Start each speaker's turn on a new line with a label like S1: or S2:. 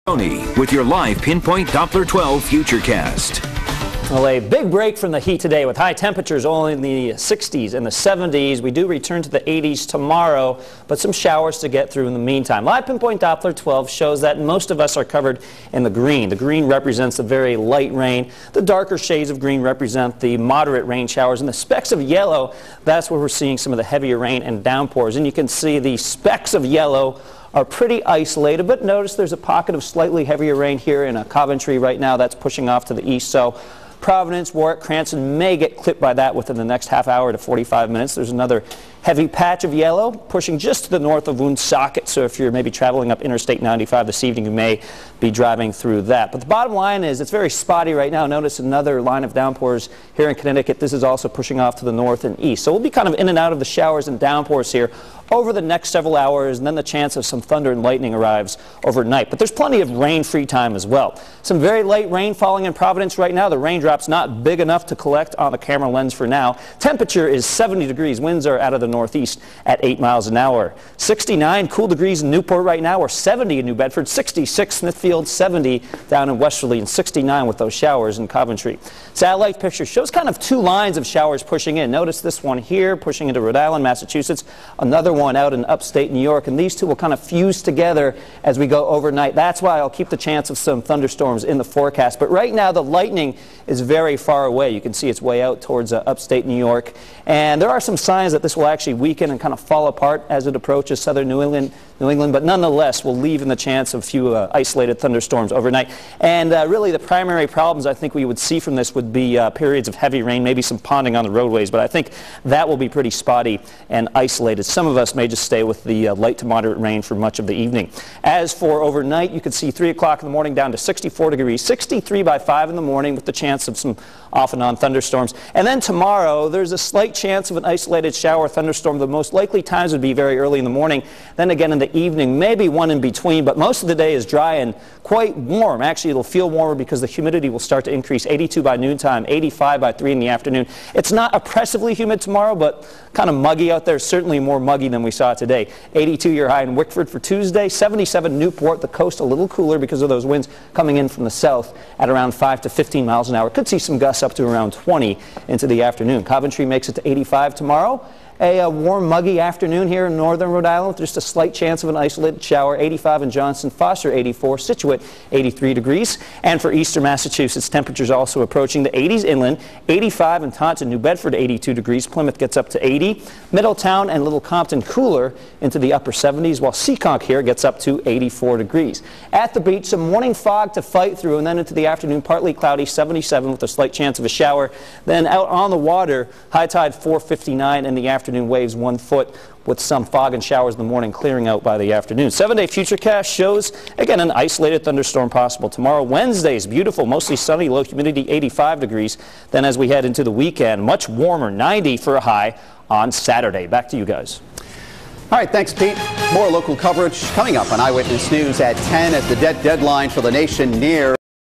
S1: With your live Pinpoint Doppler 12 Futurecast.
S2: Well, a big break from the heat today with high temperatures only in the 60s and the 70s. We do return to the 80s tomorrow, but some showers to get through in the meantime. Live Pinpoint Doppler 12 shows that most of us are covered in the green. The green represents the very light rain. The darker shades of green represent the moderate rain showers. And the specks of yellow, that's where we're seeing some of the heavier rain and downpours. And you can see the specks of yellow are pretty isolated, but notice there's a pocket of slightly heavier rain here in Coventry right now. That's pushing off to the east. So Providence, Warwick, Cranston may get clipped by that within the next half hour to 45 minutes. There's another heavy patch of yellow pushing just to the north of Woonsocket. So if you're maybe traveling up Interstate 95 this evening, you may be driving through that. But the bottom line is it's very spotty right now. Notice another line of downpours here in Connecticut. This is also pushing off to the north and east. So we'll be kind of in and out of the showers and downpours here over the next several hours, and then the chance of some thunder and lightning arrives overnight. But there's plenty of rain-free time as well. Some very light rain falling in Providence right now. The raindrop's not big enough to collect on the camera lens for now. Temperature is 70 degrees. Winds are out of the northeast at 8 miles an hour. 69 cool degrees in Newport right now, or 70 in New Bedford, 66 Smithfield, 70 down in Westerly, and 69 with those showers in Coventry. Satellite picture shows kind of two lines of showers pushing in. Notice this one here pushing into Rhode Island, Massachusetts, another one out in upstate New York, and these two will kind of fuse together as we go overnight. That's why I'll keep the chance of some thunderstorms in the forecast. But right now the lightning is very far away. You can see it's way out towards upstate New York, and there are some signs that this will actually weaken and kind of fall apart as it approaches southern New England, but nonetheless will leave in the chance of a few isolated thunderstorms overnight. And really the primary problems I think we would see from this would be periods of heavy rain, maybe some ponding on the roadways, but I think that will be pretty spotty and isolated. Some of us may just stay with the light to moderate rain for much of the evening. As for overnight, you can see 3 o'clock in the morning down to 64 degrees, 63 by 5 in the morning with the chance of some off and on thunderstorms. And then tomorrow, there's a slight chance of an isolated shower or thunderstorm. The most likely times would be very early in the morning, then again in the evening, maybe one in between, but most of the day is dry and quite warm. Actually, it'll feel warmer because the humidity will start to increase. 82 by noontime, 85 by 3 in the afternoon. It's not oppressively humid tomorrow, but kind of muggy out there, certainly more muggy than we saw today. 82 your high in Wickford for Tuesday, 77 Newport, the coast a little cooler because of those winds coming in from the south at around 5 to 15 miles an hour. Could see some gusts up to around 20 into the afternoon. Coventry makes it to 85 tomorrow. A warm, muggy afternoon here in northern Rhode Island with just a slight chance of an isolated shower. 85 in Johnston, Foster 84, Scituate 83 degrees. And for eastern Massachusetts, temperatures also approaching the 80s inland. 85 in Taunton, New Bedford 82 degrees. Plymouth gets up to 80. Middletown and Little Compton cooler into the upper 70s, while Seekonk here gets up to 84 degrees. At the beach, some morning fog to fight through, and then into the afternoon, partly cloudy, 77 with a slight chance of a shower. Then out on the water, high tide 4:59 in the afternoon, waves 1 foot with some fog and showers in the morning, clearing out by the afternoon. 7-day Futurecast shows, again, an isolated thunderstorm possible tomorrow. Wednesday is beautiful, mostly sunny, low humidity 85 degrees. Then as we head into the weekend, much warmer, 90 for a high on Saturday. Back to you guys.
S3: All right, thanks, Pete. More local coverage coming up on Eyewitness News at 10 as the deadline for the nation nears.